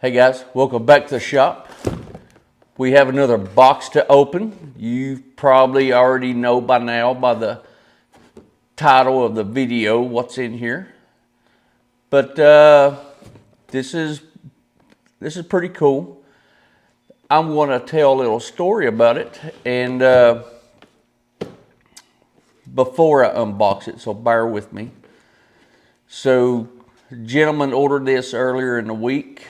Hey guys, welcome back to the shop. We have another box to open. You probably already know by now by the title of the video what's in here. But this is pretty cool. I'm going to tell a little story about it and before I unbox it, so bear with me. So, gentleman ordered this earlier in the week.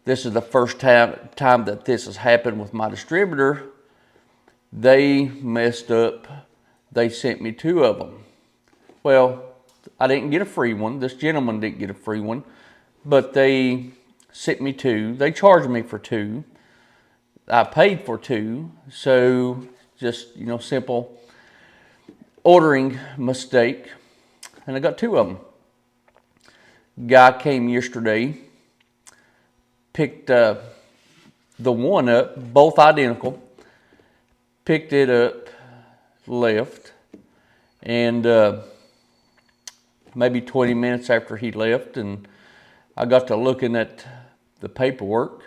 This is the first time that this has happened with my distributor. They messed up. They sent me two of them. Well, I didn't get a free one. This gentleman didn't get a free one, but they sent me two. They charged me for two. I paid for two. So just, simple ordering mistake. And I got two of them. Guy came yesterday. Picked the one up, both identical. Picked it up, left, and maybe 20 minutes after he left, and I got to looking at the paperwork,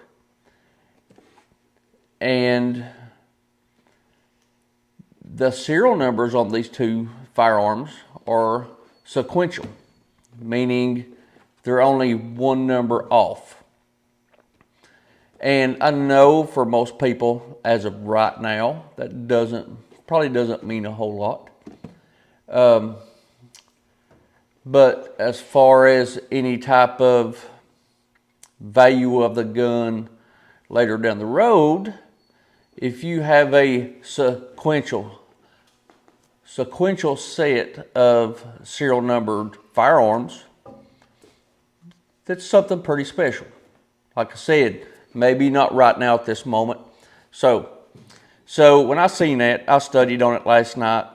and the serial numbers on these two firearms are sequential, meaning they're only one number off. And I know for most people, as of right now, that probably doesn't mean a whole lot. But as far as any type of value of the gun later down the road, if you have a sequential set of serial numbered firearms, that's something pretty special. Like I said, maybe not right now at this moment. So when I seen that, I studied on it last night,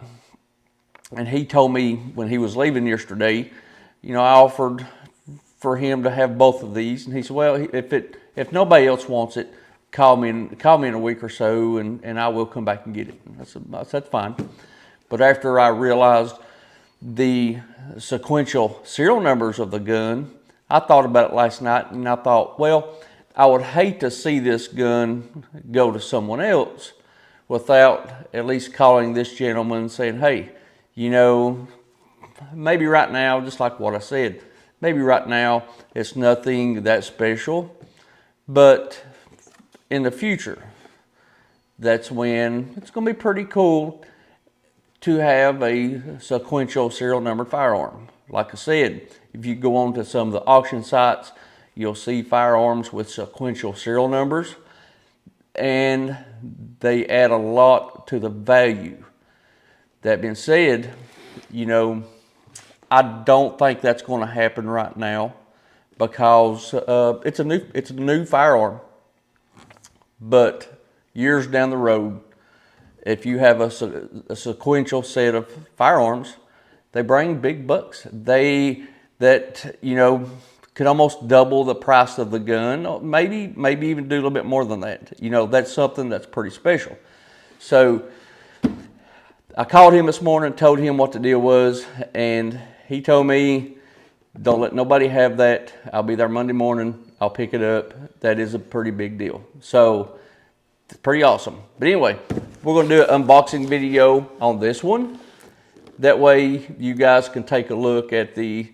and he told me when he was leaving yesterday, I offered for him to have both of these, and he said, well, if nobody else wants it, call me in a week or so, and I will come back and get it. I said, that's fine. But after I realized the sequential serial numbers of the gun, I thought about it last night, and I thought, well, I would hate to see this gun go to someone else without at least calling this gentleman and saying, hey, maybe right now, just like what I said, maybe right now it's nothing that special, but in the future, that's when it's going to be pretty cool to have a sequential serial numbered firearm. Like I said, if you go on to some of the auction sites, you'll see firearms with sequential serial numbers, and they add a lot to the value. That being said, I don't think that's going to happen right now because it's a new firearm. But years down the road, if you have a sequential set of firearms, they bring big bucks. Could almost double the price of the gun, maybe even do a little bit more than that. That's something that's pretty special. So I called him this morning, told him what the deal was, and he told me, don't let nobody have that. I'll be there Monday morning. I'll pick it up. That is a pretty big deal. So it's pretty awesome. But anyway, we're going to do an unboxing video on this one. That way you guys can take a look at the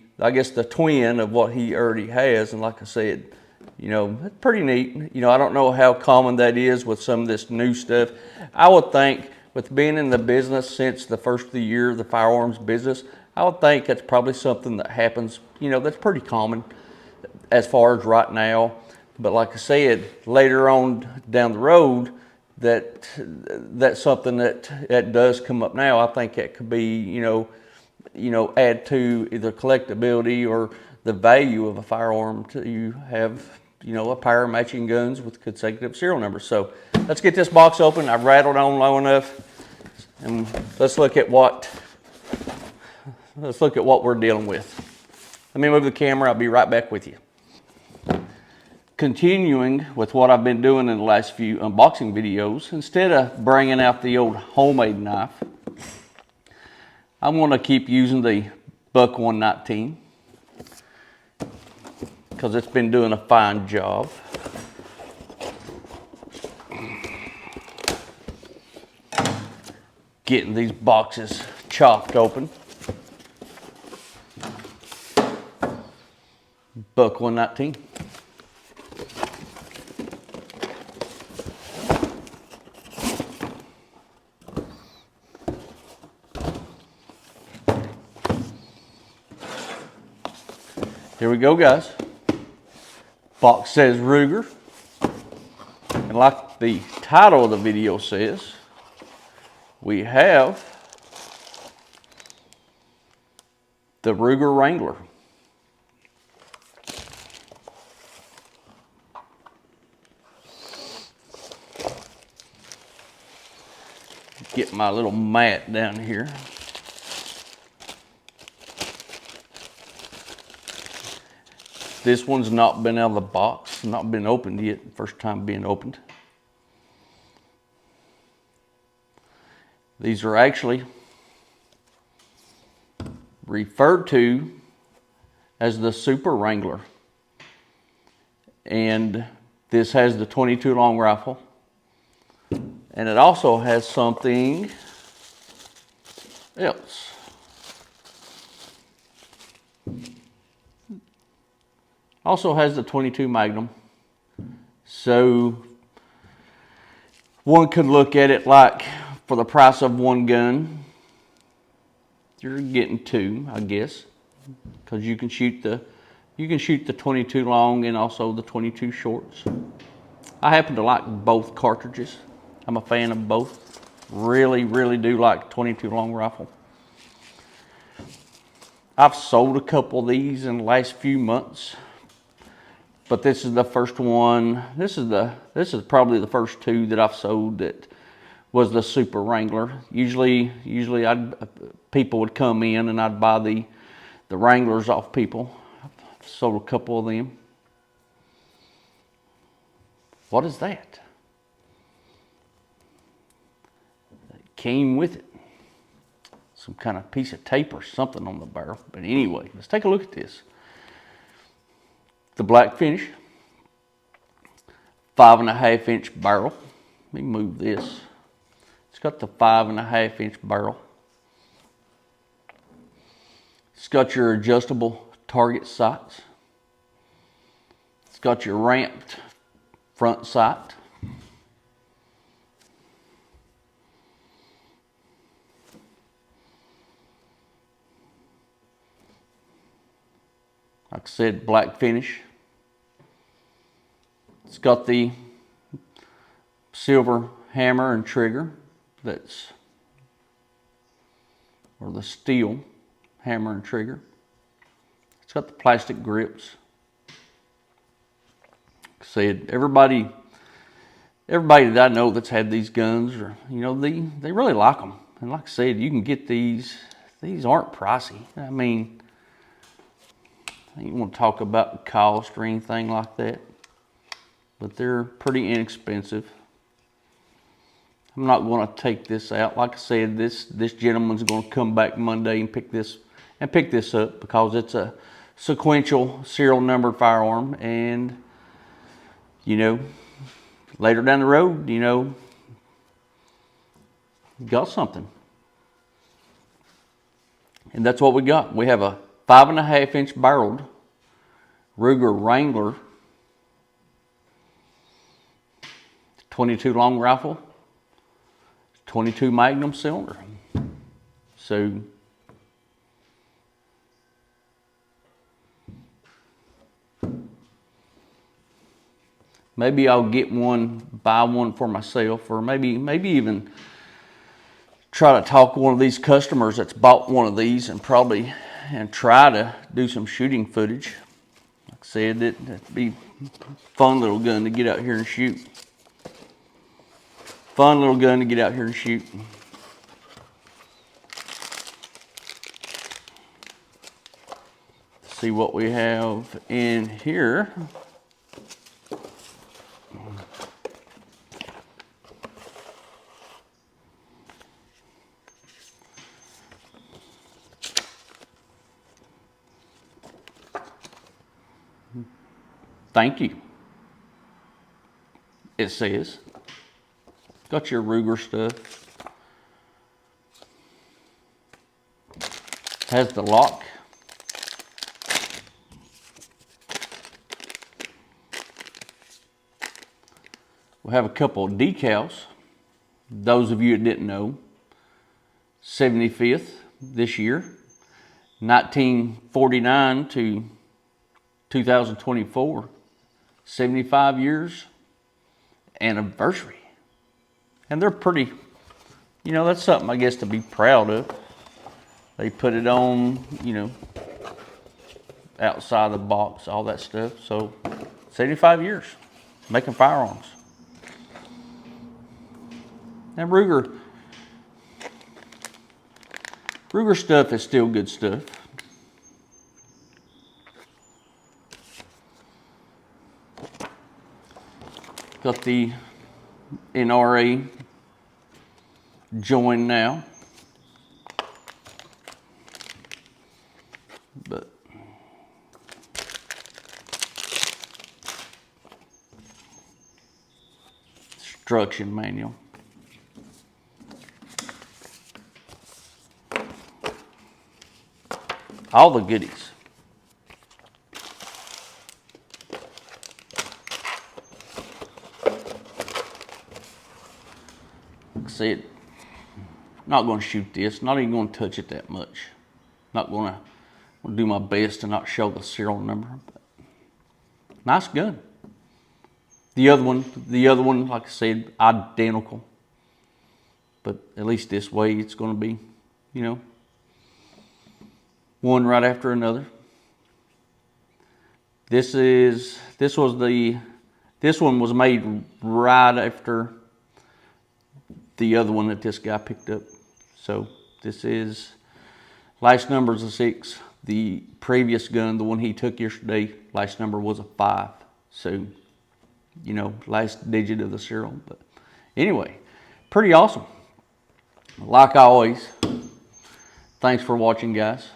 twin of what he already has. And like I said, it's pretty neat. I don't know how common that is with some of this new stuff. I would think with being in the business since the first of the year, the firearms business, I would think that's probably something that happens, that's pretty common as far as right now. But like I said, later on down the road, that's something that does come up now. I think it could be, add to either collectability or the value of a firearm to have, a pair of matching guns with consecutive serial numbers. So let's get this box open. I've rattled on low enough, and let's look at what we're dealing with. Let me move the camera. I'll be right back with you. Continuing with what I've been doing in the last few unboxing videos, instead of bringing out the old homemade knife, I'm going to keep using the Buck 119. because it's been doing a fine job. Getting these boxes chopped open. Buck 119. Here we go, guys. Box says Ruger. And like the title of the video says, we have the Ruger Wrangler. Get my little mat down here. This one's not been out of the box, not been opened yet. First time being opened. These are actually referred to as the Super Wrangler. And this has the 22 long rifle. And it also has something else. Also has the 22 Magnum. So one could look at it like for the price of one gun, you're getting two, I guess, because you can shoot the 22 long and also the 22 shorts. I happen to like both cartridges. I'm a fan of both. Really, really do like 22 long rifle. I've sold a couple of these in the last few months, but this is the first one. This is probably the first two that I've sold that was the Super Wrangler. Usually people would come in and I'd buy the Wranglers off people. I've sold a couple of them. What is that? It came with it. Some kind of piece of tape or something on the barrel. But anyway, let's take a look at this. The black finish. 5.5 inch barrel. Let me move this. It's got the 5.5 inch barrel. It's got your adjustable target sights. It's got your ramped front sight. Like I said, black finish. It's got the silver hammer and trigger or the steel hammer and trigger. It's got the plastic grips. Like I said, everybody that I know that's had these guns, or they really like them. And like I said, you can get these. These aren't pricey. I mean, I don't want to talk about the cost or anything like that, but they're pretty inexpensive. I'm not going to take this out. Like I said, this gentleman's going to come back Monday and pick this up because it's a sequential serial numbered firearm, and later down the road, you got something. And that's what we got. We have a 5.5 inch barreled Ruger Wrangler 22 long rifle, 22 Magnum cylinder. So maybe I'll get one, buy one for myself, or maybe even try to talk one of these customers that's bought one of these and try to do some shooting footage. Like I said, it'd be a fun little gun to get out here and shoot. Fun little gun to get out here and shoot. See what we have in here. Thank you. It says. Got your Ruger stuff. Has the lock. We'll have a couple of decals. Those of you that didn't know, 75th this year, 1949 to 2024, 75 years anniversary. And they're pretty, you know, that's something I guess to be proud of. They put it on, you know, outside the box, all that stuff. So 75 years making firearms. Now Ruger stuff is still good stuff. Got the NRA join now. But instruction manual. All the goodies. Like I said, not going to shoot this. Not even going to touch it that much. Not going to do my best to not show the serial number. But nice gun. The other one, like I said, identical. But at least this way, it's going to be, you know, one right after another. This one was made right after the other one that this guy picked up. So this is, last number is a 6. The previous gun, the one he took yesterday, last number was a 5. So, you know, last digit of the serial. But anyway, pretty awesome. Like always, thanks for watching, guys.